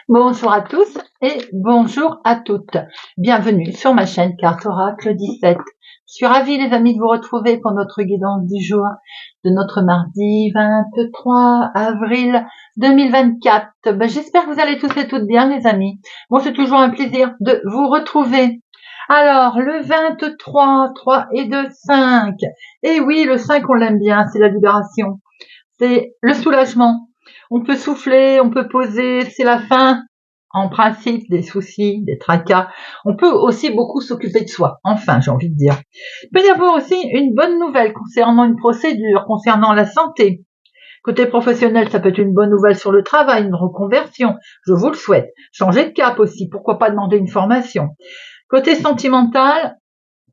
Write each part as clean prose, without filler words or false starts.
Bonjour à tous et bonjour à toutes. Bienvenue sur ma chaîne Carte Oracle 17. Je suis ravie les amis de vous retrouver pour notre guidance du jour de notre mardi 23 avril 2024. J'espère que vous allez tous et toutes bien les amis. Bon, c'est toujours un plaisir de vous retrouver. Alors, le 23, 3 et 2, 5. Et oui, le 5 on l'aime bien, c'est la libération. C'est le soulagement. On peut souffler, on peut poser, c'est la fin, en principe, des soucis, des tracas. On peut aussi beaucoup s'occuper de soi, enfin, j'ai envie de dire. Il peut y avoir aussi une bonne nouvelle concernant une procédure, concernant la santé. Côté professionnel, ça peut être une bonne nouvelle sur le travail, une reconversion, je vous le souhaite. Changer de cap aussi, pourquoi pas demander une formation. Côté sentimental,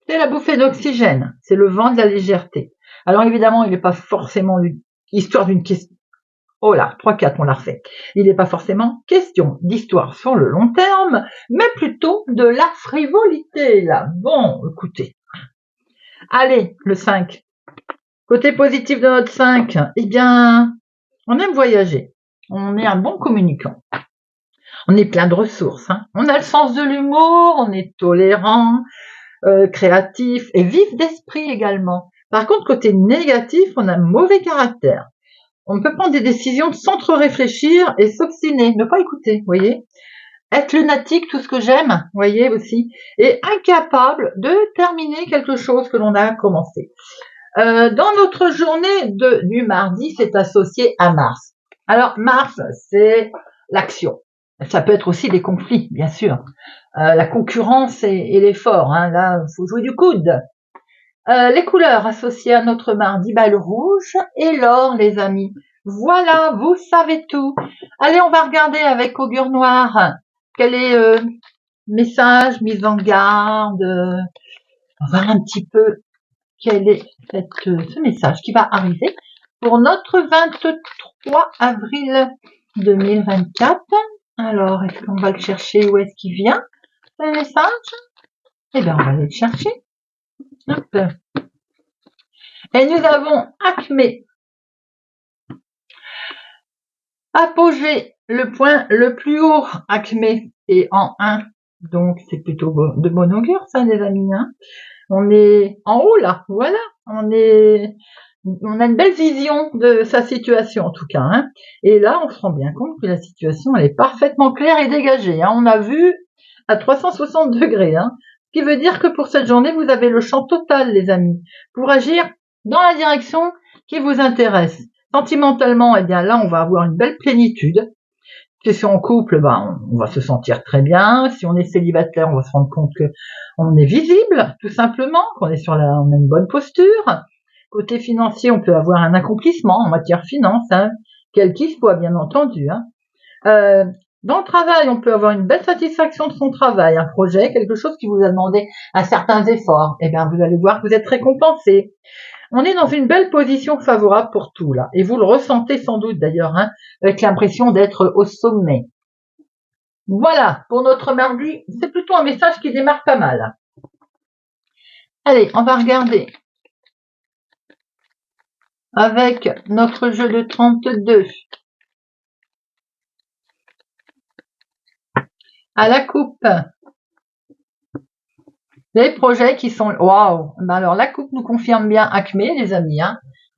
c'est la bouffée d'oxygène, c'est le vent de la légèreté. Alors évidemment, il n'est pas forcément histoire d'une question. Oh là, 3-4, on l'a refait. Il n'est pas forcément question d'histoire sur le long terme, mais plutôt de la frivolité, là. Bon, écoutez. Allez, le 5. Côté positif de notre 5, eh bien, on aime voyager. On est un bon communicant. On est plein de ressources. On a le sens de l'humour, on est tolérant, créatif et vif d'esprit également. Par contre, côté négatif, on a un mauvais caractère. On peut prendre des décisions sans trop réfléchir et s'obstiner, ne pas écouter, vous voyez. Être lunatique, tout ce que j'aime, vous voyez aussi, et incapable de terminer quelque chose que l'on a commencé. Dans notre journée du mardi, c'est associé à Mars. Alors Mars, c'est l'action. Ça peut être aussi des conflits, bien sûr. La concurrence et l'effort, là, il faut jouer du coude. Les couleurs associées à notre mardi, le rouge et l'or, les amis. Voilà, vous savez tout. Allez, on va regarder avec Augure Noir quel est message, mise en garde. On va voir un petit peu quel est ce message qui va arriver pour notre 23 avril 2024. Alors, est-ce qu'on va le chercher? Où est-ce qu'il vient, ce message? Eh bien, on va aller le chercher. Hop. Et nous avons Acmé. Apogée, le point le plus haut, Acmé, est en 1. Donc, c'est plutôt de bon augure, ça, les amis. On est en haut, là. Voilà. On a une belle vision de sa situation, en tout cas. Et là, on se rend bien compte que la situation, elle est parfaitement claire et dégagée. On a vu à 360 degrés. Ce qui veut dire que pour cette journée, vous avez le champ total, les amis, pour agir dans la direction qui vous intéresse. Sentimentalement, eh bien là, on va avoir une belle plénitude. Si on est en couple, on va se sentir très bien. Si on est célibataire, on va se rendre compte que on est visible, tout simplement, qu'on est on a une bonne posture. Côté financier, on peut avoir un accomplissement en matière finance, quel qu'il soit, bien entendu. Dans le travail, on peut avoir une belle satisfaction de son travail, un projet, quelque chose qui vous a demandé un certain effort. Eh bien, vous allez voir que vous êtes récompensé. On est dans une belle position favorable pour tout, là. Et vous le ressentez sans doute, d'ailleurs, avec l'impression d'être au sommet. Voilà, pour notre mardi, c'est plutôt un message qui démarre pas mal. Allez, on va regarder avec notre jeu de 32. À la coupe. Les projets qui sont... Waouh! Alors, la coupe nous confirme bien Acmé, les amis.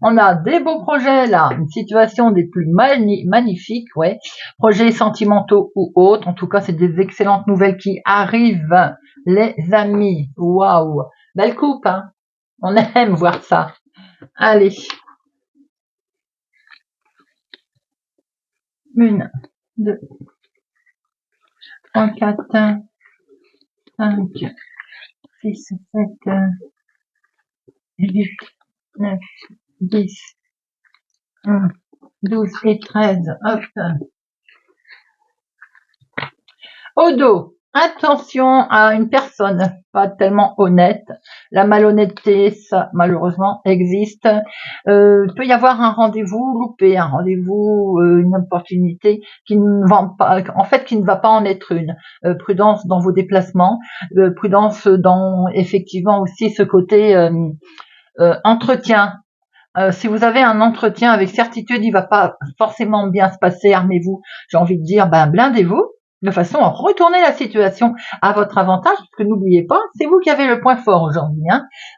On a des beaux projets, là. Une situation des plus magnifiques, ouais. Projets sentimentaux ou autres. En tout cas, c'est des excellentes nouvelles qui arrivent, les amis. Waouh! Belle coupe, On aime voir ça. Allez. 1, 2, 3, 4, 5, 6, 7, 8, 9, 10, 11, 12 et 13. Hop. Au dos, attention à une personne pas tellement honnête. La malhonnêteté, ça malheureusement existe. Il peut y avoir un rendez-vous loupé, un rendez-vous, une opportunité qui ne va pas, en fait, qui ne va pas en être une. Prudence dans vos déplacements, prudence dans effectivement aussi ce côté entretien. Si vous avez un entretien avec certitude, il va pas forcément bien se passer. Armez-vous. J'ai envie de dire, blindez-vous. de façon à retourner la situation à votre avantage, parce que n'oubliez pas, c'est vous qui avez le point fort aujourd'hui.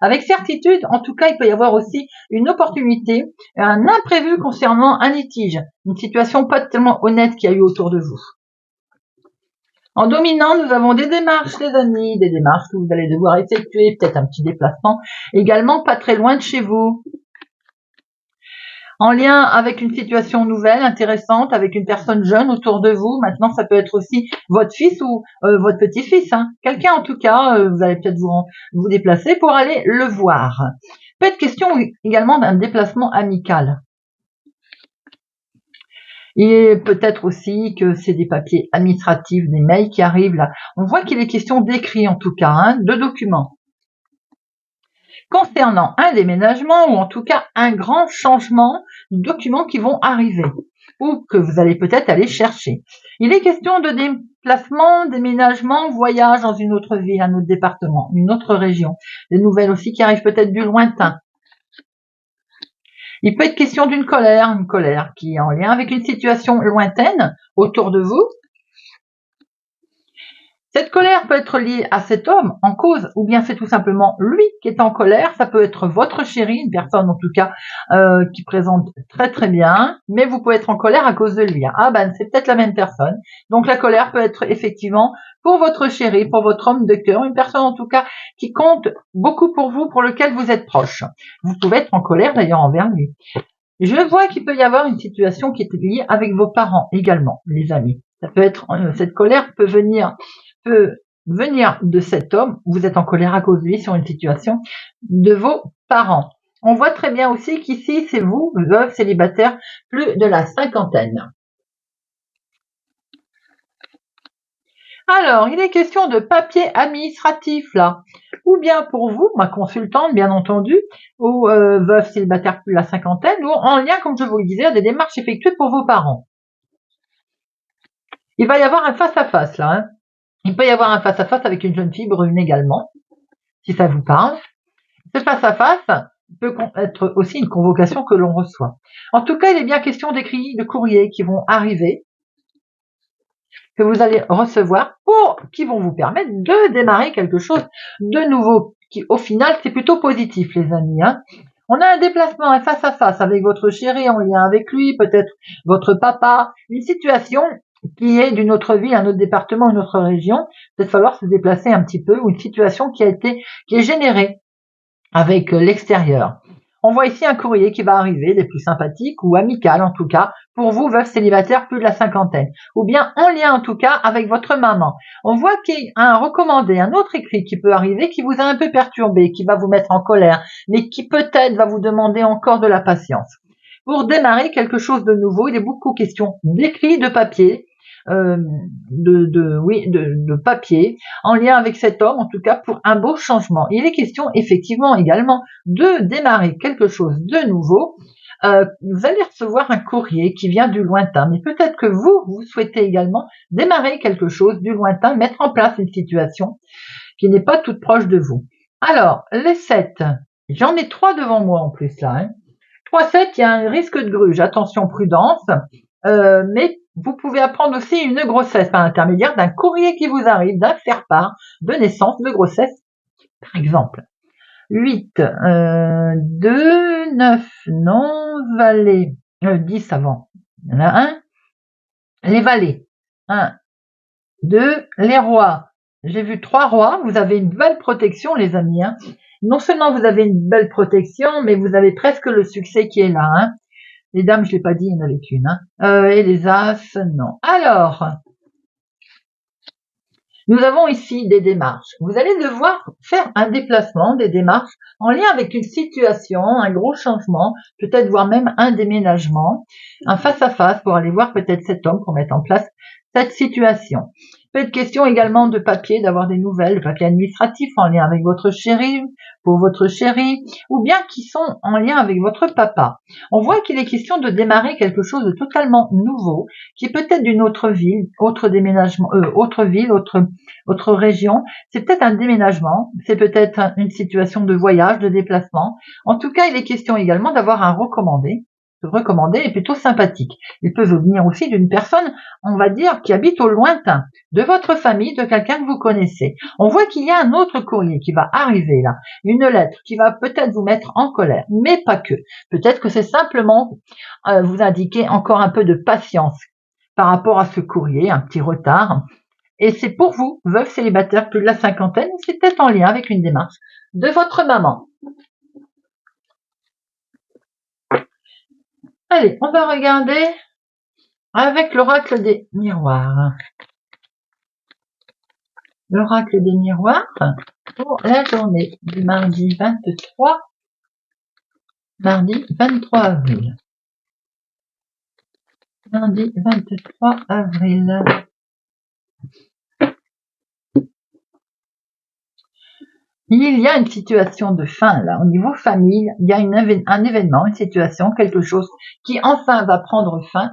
Avec certitude, en tout cas, il peut y avoir aussi une opportunité, un imprévu concernant un litige, une situation pas tellement honnête qu'il y a eu autour de vous. En dominant, nous avons des démarches, les amis, des démarches que vous allez devoir effectuer, peut-être un petit déplacement, également pas très loin de chez vous. En lien avec une situation nouvelle, intéressante, avec une personne jeune autour de vous. Maintenant, ça peut être aussi votre fils ou votre petit-fils. Quelqu'un, en tout cas, vous allez peut-être vous déplacer pour aller le voir. Peut être question également d'un déplacement amical. Et peut-être aussi que c'est des papiers administratifs, des mails qui arrivent là. On voit qu'il est question d'écrits en tout cas, de documents. Concernant un déménagement ou en tout cas un grand changement de documents qui vont arriver ou que vous allez peut-être aller chercher. Il est question de déplacement, déménagement, voyage dans une autre ville, un autre département, une autre région. Des nouvelles aussi qui arrivent peut-être du lointain. Il peut être question d'une colère, une colère qui est en lien avec une situation lointaine autour de vous. Cette colère peut être liée à cet homme en cause, ou bien c'est tout simplement lui qui est en colère. Ça peut être votre chéri, une personne en tout cas qui présente très très bien, mais vous pouvez être en colère à cause de lui. C'est peut-être la même personne. Donc la colère peut être effectivement pour votre chéri, pour votre homme de cœur, une personne en tout cas qui compte beaucoup pour vous, pour lequel vous êtes proche. Vous pouvez être en colère d'ailleurs envers lui. Je vois qu'il peut y avoir une situation qui est liée avec vos parents également, les amis. Ça peut être cette colère peut venir de cet homme, vous êtes en colère à cause de lui sur une situation de vos parents. On voit très bien aussi qu'ici, c'est vous, veuve célibataire, plus de la cinquantaine. Alors, il est question de papier administratif là, ou bien pour vous, ma consultante bien entendu, ou veuve célibataire plus de la cinquantaine, ou en lien, comme je vous le disais, à des démarches effectuées pour vos parents. Il va y avoir un face-à-face là. Il peut y avoir un face-à-face avec une jeune fille brune également, si ça vous parle. Ce face-à-face peut être aussi une convocation que l'on reçoit. En tout cas, il est bien question d'écrits, de courriers qui vont arriver, que vous allez recevoir, qui vont vous permettre de démarrer quelque chose de nouveau, qui au final, c'est plutôt positif, les amis. On a un déplacement, un face-à-face avec votre chéri en lien avec lui, peut-être votre papa, une situation qui est d'une autre ville, un autre département, une autre région, peut-être falloir se déplacer un petit peu, ou une situation qui est générée avec l'extérieur. On voit ici un courrier qui va arriver, des plus sympathiques ou amical en tout cas, pour vous, veuve célibataire plus de la cinquantaine, ou bien en lien en tout cas avec votre maman. On voit qu'il y a un recommandé, un autre écrit qui peut arriver, qui vous a un peu perturbé, qui va vous mettre en colère, mais qui peut-être va vous demander encore de la patience. Pour démarrer quelque chose de nouveau, il est beaucoup question d'écrit, de papier, de papier en lien avec cet homme, en tout cas pour un beau changement. Il est question effectivement également de démarrer quelque chose de nouveau. Vous allez recevoir un courrier qui vient du lointain, mais peut-être que vous souhaitez également démarrer quelque chose du lointain, mettre en place une situation qui n'est pas toute proche de vous. Alors, les 7, j'en ai 3 devant moi en plus là. 3-7, il y a un risque de gruge, attention, prudence, mais vous pouvez apprendre aussi une grossesse par l'intermédiaire d'un courrier qui vous arrive, d'un faire-part de naissance de grossesse, par exemple. 8, 2, 9, non, valet, 10 avant, il y en a un. Les valets, 1, 2, les rois. J'ai vu 3 rois, vous avez une belle protection les amis. Non seulement vous avez une belle protection, mais vous avez presque le succès qui est là. Les dames, je l'ai pas dit, il y en avait qu'une. Et les as, non. Alors, nous avons ici des démarches. Vous allez devoir faire un déplacement, des démarches en lien avec une situation, un gros changement, peut-être voire même un déménagement, un face-à-face pour aller voir peut-être cet homme pour mettre en place cette situation. Peut être question également de papier, d'avoir des nouvelles, de papier administratif en lien avec votre chéri, pour votre chéri, ou bien qui sont en lien avec votre papa. On voit qu'il est question de démarrer quelque chose de totalement nouveau, qui est peut-être d'une autre ville, autre déménagement, autre ville, autre région. C'est peut-être un déménagement, c'est peut-être une situation de voyage, de déplacement. En tout cas, il est question également d'avoir un recommandé recommandé est plutôt sympathique. Il peut vous venir aussi d'une personne, on va dire, qui habite au lointain, de votre famille, de quelqu'un que vous connaissez. On voit qu'il y a un autre courrier qui va arriver là, une lettre qui va peut-être vous mettre en colère, mais pas que. Peut-être que c'est simplement vous indiquer encore un peu de patience par rapport à ce courrier, un petit retard. Et c'est pour vous, veuve célibataire plus de la cinquantaine, c'est peut-être en lien avec une démarche de votre maman. Allez, on va regarder avec l'oracle des miroirs. L'oracle des miroirs pour la journée du mardi 23 avril. Mardi 23 avril. Il y a une situation de fin là, au niveau famille, il y a un événement, une situation, quelque chose qui enfin va prendre fin.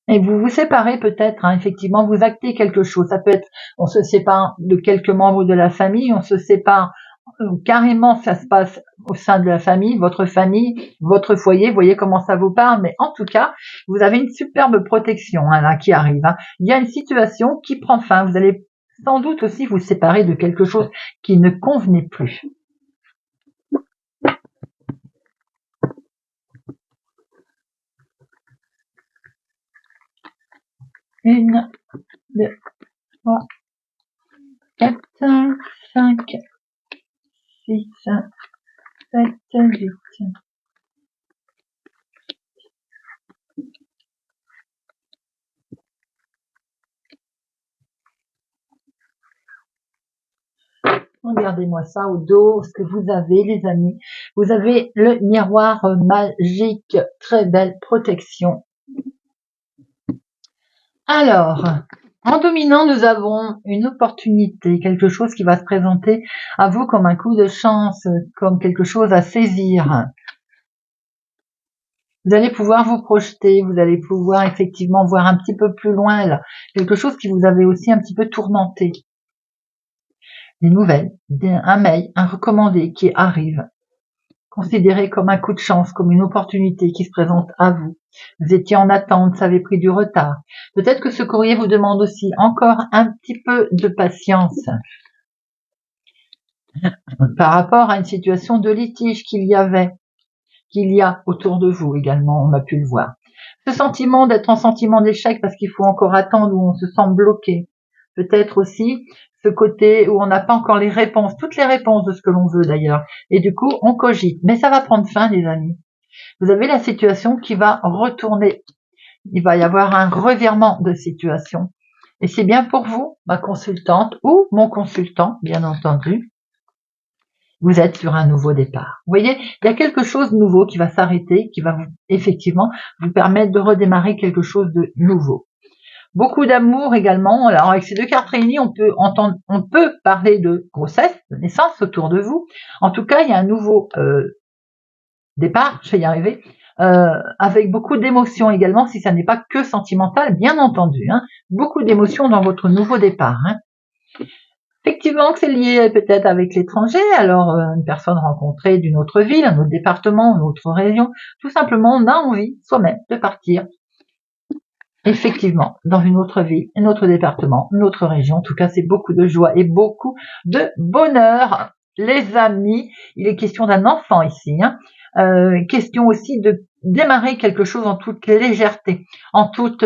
Et vous vous séparez peut-être, hein, effectivement, vous actez quelque chose. Ça peut être, on se sépare de quelques membres de la famille, on se sépare carrément, ça se passe au sein de la famille, votre foyer, vous voyez comment ça vous parle, mais en tout cas, vous avez une superbe protection hein, là qui arrive. Hein. Il y a une situation qui prend fin, vous allez sans doute aussi vous séparer de quelque chose qui ne convenait plus. Une, deux, trois, 4, 5, 6, 7, 8. Regardez-moi ça au dos, ce que vous avez les amis. Vous avez le miroir magique, très belle protection. Alors, en dominant, nous avons une opportunité, quelque chose qui va se présenter à vous comme un coup de chance, comme quelque chose à saisir. Vous allez pouvoir vous projeter, vous allez pouvoir effectivement voir un petit peu plus loin, là, quelque chose qui vous avait aussi un petit peu tourmenté. Des nouvelles, un mail, un recommandé qui arrive, considéré comme un coup de chance, comme une opportunité qui se présente à vous. Vous étiez en attente, ça avait pris du retard. Peut-être que ce courrier vous demande aussi encore un petit peu de patience par rapport à une situation de litige qu'il y a autour de vous également, on a pu le voir. Ce sentiment d'être en sentiment d'échec parce qu'il faut encore attendre, où on se sent bloqué. Peut-être aussi ce côté où on n'a pas encore les réponses, toutes les réponses de ce que l'on veut d'ailleurs. Et du coup, on cogite. Mais ça va prendre fin, les amis. Vous avez la situation qui va retourner. Il va y avoir un revirement de situation. Et c'est bien pour vous, ma consultante ou mon consultant, bien entendu. Vous êtes sur un nouveau départ. Vous voyez, il y a quelque chose de nouveau qui va s'arrêter, qui va effectivement vous permettre de redémarrer quelque chose de nouveau. Beaucoup d'amour également. Alors avec ces deux cartes réunies, on peut parler de grossesse, de naissance autour de vous. En tout cas, il y a un nouveau départ, je vais y arriver, avec beaucoup d'émotions également, si ça n'est pas que sentimental, bien entendu. Hein, beaucoup d'émotions dans votre nouveau départ. Hein. Effectivement que c'est lié peut-être avec l'étranger, alors une personne rencontrée d'une autre ville, un autre département, une autre région, tout simplement on a envie soi-même de partir effectivement dans une autre ville, un autre département, une autre région. En tout cas, c'est beaucoup de joie et beaucoup de bonheur, les amis. Il est question d'un enfant ici, hein. Question aussi de démarrer quelque chose en toute légèreté, en toute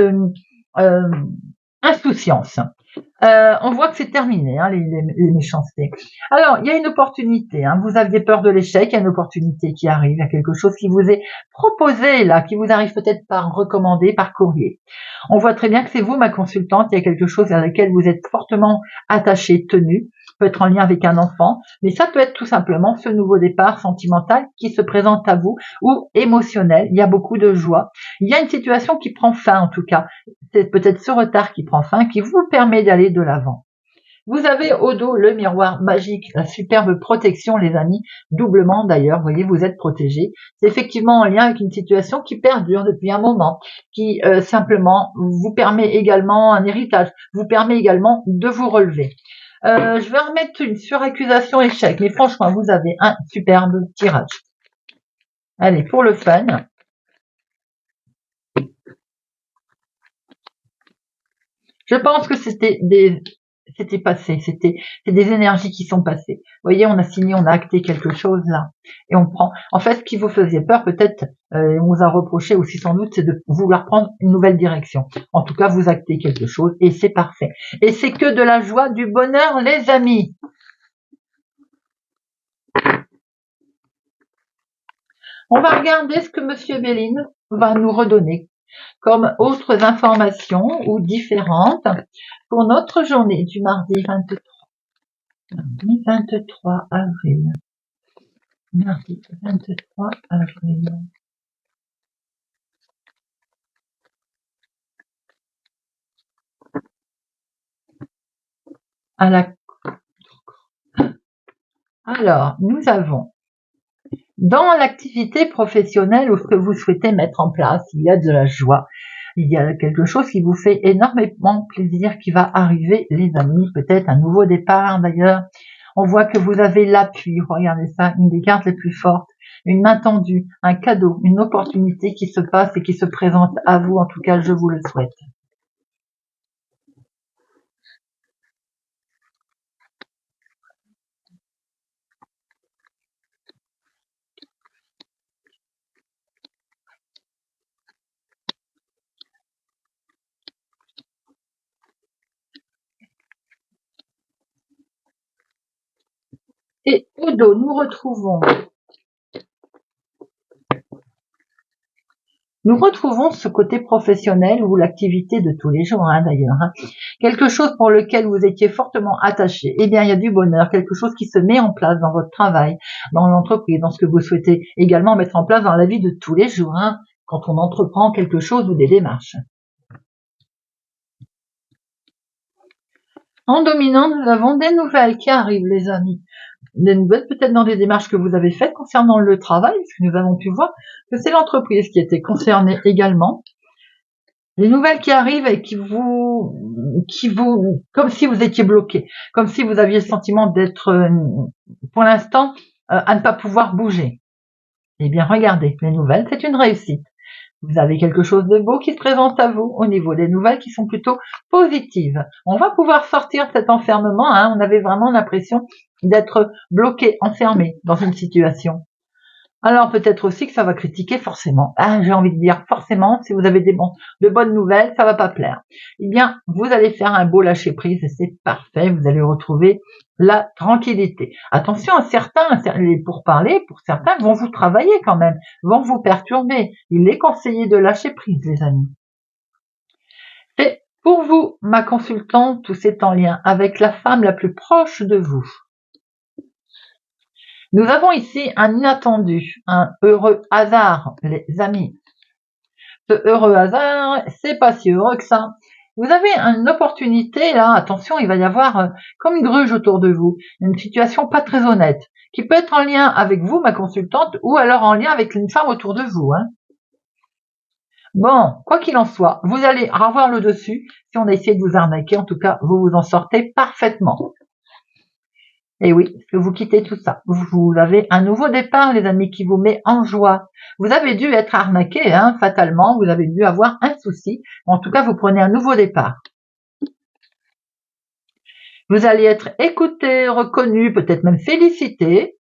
insouciance. On voit que c'est terminé, hein, les méchancetés. Alors, il y a une opportunité. Hein, vous aviez peur de l'échec, il y a une opportunité qui arrive. Il y a quelque chose qui vous est proposé là, qui vous arrive peut-être par recommandé, par courrier. On voit très bien que c'est vous, ma consultante. Il y a quelque chose à laquelle vous êtes fortement attaché, tenu. Peut être en lien avec un enfant, mais ça peut être tout simplement ce nouveau départ sentimental qui se présente à vous ou émotionnel. Il y a beaucoup de joie. Il y a une situation qui prend fin en tout cas. C'est peut-être ce retard qui prend fin, qui vous permet d'aller de l'avant. Vous avez au dos le miroir magique, la superbe protection, les amis, doublement d'ailleurs, vous voyez, vous êtes protégés. C'est effectivement en lien avec une situation qui perdure depuis un moment, qui simplement vous permet également un héritage, vous permet également de vous relever. Je vais remettre une suraccusation échec, mais franchement, vous avez un superbe tirage. Allez, pour le fun. Je pense que c'était passé, c'est des énergies qui sont passées. Vous voyez, on a signé, on a acté quelque chose là, et on prend. En fait, ce qui vous faisait peur, peut-être, on vous a reproché aussi sans doute, c'est de vouloir prendre une nouvelle direction. En tout cas, vous actez quelque chose, et c'est parfait. Et c'est que de la joie, du bonheur, les amis. On va regarder ce que Monsieur Béline va nous redonner comme autres informations ou différentes pour notre journée du mardi 23 avril. Mardi 23 avril. Alors, nous avons dans l'activité professionnelle ou ce que vous souhaitez mettre en place, il y a de la joie. Il y a quelque chose qui vous fait énormément plaisir qui va arriver, les amis. Peut-être un nouveau départ d'ailleurs. On voit que vous avez l'appui. Regardez ça, une des cartes les plus fortes. Une main tendue, un cadeau, une opportunité qui se passe et qui se présente à vous. En tout cas, je vous le souhaite. Et au dos, nous retrouvons ce côté professionnel ou l'activité de tous les jours, d'ailleurs. Quelque chose pour lequel vous étiez fortement attaché. Eh bien, il y a du bonheur, quelque chose qui se met en place dans votre travail, dans l'entreprise, dans ce que vous souhaitez également mettre en place dans la vie de tous les jours, quand on entreprend quelque chose ou des démarches. En dominant, nous avons des nouvelles qui arrivent, les amis. Des nouvelles peut-être dans des démarches que vous avez faites concernant le travail, parce que nous avons pu voir que c'est l'entreprise qui était concernée également. Des nouvelles qui arrivent et qui vous, comme si vous étiez bloqué, comme si vous aviez le sentiment d'être, pour l'instant, à ne pas pouvoir bouger. Eh bien, regardez, les nouvelles, c'est une réussite. Vous avez quelque chose de beau qui se présente à vous au niveau des nouvelles qui sont plutôt positives. On va pouvoir sortir de cet enfermement. On avait vraiment l'impression d'être bloqué, enfermé dans une situation. Alors peut-être aussi que ça va critiquer forcément. J'ai envie de dire forcément, si vous avez de bonnes nouvelles, ça va pas plaire. Eh bien, vous allez faire un beau lâcher prise et c'est parfait. Vous allez retrouver la tranquillité. Attention, à certains, pour parler, pour certains, vont vous travailler quand même, vont vous perturber. Il est conseillé de lâcher prise, les amis. Et pour vous, ma consultante, tout c'est en lien avec la femme la plus proche de vous. Nous avons ici un inattendu, un heureux hasard, les amis. Ce heureux hasard, c'est pas si heureux que ça. Vous avez une opportunité, là, attention, il va y avoir comme une gruge autour de vous, une situation pas très honnête, qui peut être en lien avec vous, ma consultante, ou alors en lien avec une femme autour de vous. Bon, quoi qu'il en soit, vous allez avoir le dessus. Si on a essayé de vous arnaquer, en tout cas, vous vous en sortez parfaitement. Et oui, que vous quittez tout ça. Vous avez un nouveau départ, les amis, qui vous met en joie. Vous avez dû être arnaqué, fatalement. Vous avez dû avoir un souci. En tout cas, vous prenez un nouveau départ. Vous allez être écouté, reconnu, peut-être même félicité.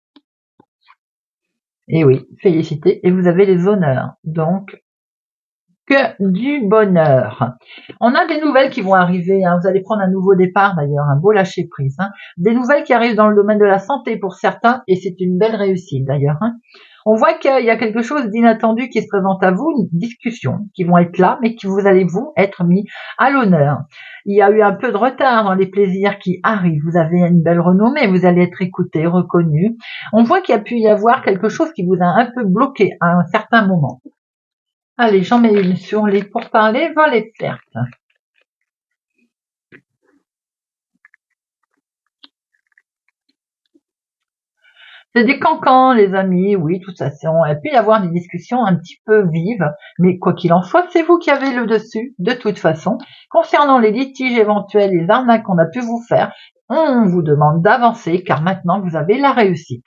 Et oui, félicité. Et vous avez les honneurs. Donc, que du bonheur. On a des nouvelles qui vont arriver. Vous allez prendre un nouveau départ d'ailleurs, un beau lâcher prise. Des nouvelles qui arrivent dans le domaine de la santé pour certains et c'est une belle réussite d'ailleurs. On voit qu'il y a quelque chose d'inattendu qui se présente à vous, une discussion qui vont être là, mais qui vous allez être mis à l'honneur. Il y a eu un peu de retard dans les plaisirs qui arrivent. Vous avez une belle renommée, vous allez être écouté, reconnu. On voit qu'il y a pu y avoir quelque chose qui vous a un peu bloqué à un certain moment. Allez, j'en mets une sur les pourparlers, vol et perte. C'est des cancans, les amis, oui, tout ça. Il peut y avoir des discussions un petit peu vives, mais quoi qu'il en soit, c'est vous qui avez le dessus, de toute façon. Concernant les litiges éventuels, les arnaques qu'on a pu vous faire, on vous demande d'avancer, car maintenant vous avez la réussite.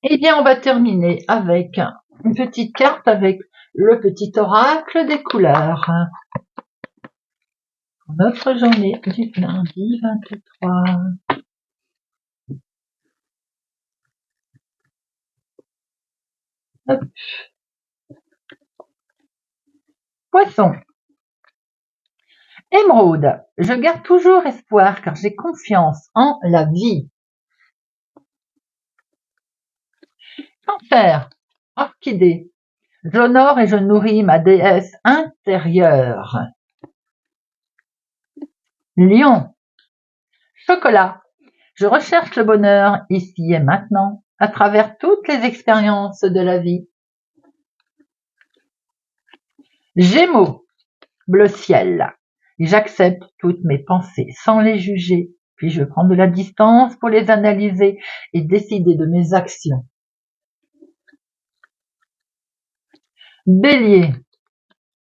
Eh bien, on va terminer avec une petite carte avec le petit oracle des couleurs. Pour notre journée du lundi 23. Hop. Poisson. Émeraude. Je garde toujours espoir car j'ai confiance en la vie. Cancer. Orchidée. J'honore et je nourris ma déesse intérieure. Lion. Chocolat. Je recherche le bonheur ici et maintenant à travers toutes les expériences de la vie. Gémeaux. Bleu ciel. J'accepte toutes mes pensées sans les juger, puis je prends de la distance pour les analyser et décider de mes actions. Bélier.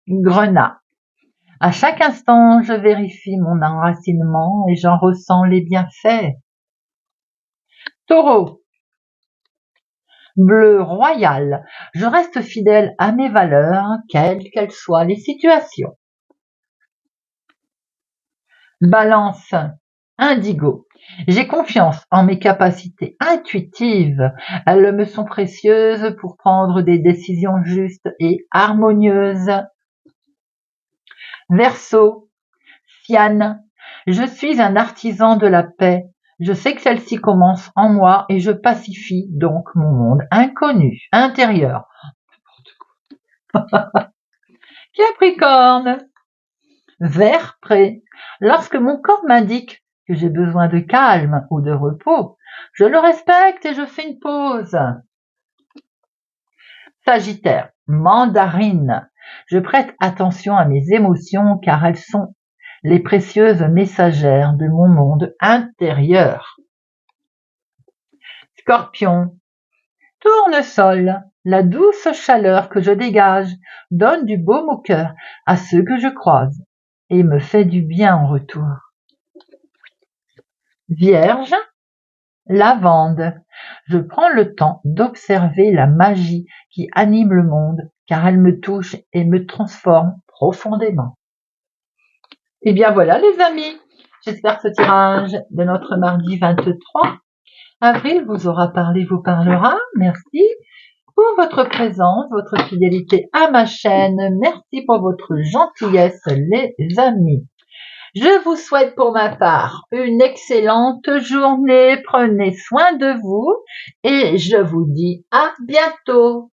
Grenat. À chaque instant, je vérifie mon enracinement et j'en ressens les bienfaits. Taureau. Bleu royal. Je reste fidèle à mes valeurs, quelles qu'elles soient les situations. Balance. Indigo. J'ai confiance en mes capacités intuitives. Elles me sont précieuses pour prendre des décisions justes et harmonieuses. Verseau. Cyan. Je suis un artisan de la paix. Je sais que celle-ci commence en moi et je pacifie donc mon monde inconnu, intérieur. Capricorne. Vert prêt. Lorsque mon corps m'indique que j'ai besoin de calme ou de repos, je le respecte et je fais une pause. Sagittaire. Mandarine. Je prête attention à mes émotions car elles sont les précieuses messagères de mon monde intérieur. Scorpion. Tournesol. La douce chaleur que je dégage donne du baume au cœur à ceux que je croise et me fait du bien en retour. Vierge. Lavande. Je prends le temps d'observer la magie qui anime le monde car elle me touche et me transforme profondément. Et bien voilà les amis, j'espère que ce tirage de notre mardi 23 avril vous aura parlé, vous parlera. Merci pour votre présence, votre fidélité à ma chaîne. Merci pour votre gentillesse les amis. Je vous souhaite pour ma part une excellente journée. Prenez soin de vous et je vous dis à bientôt.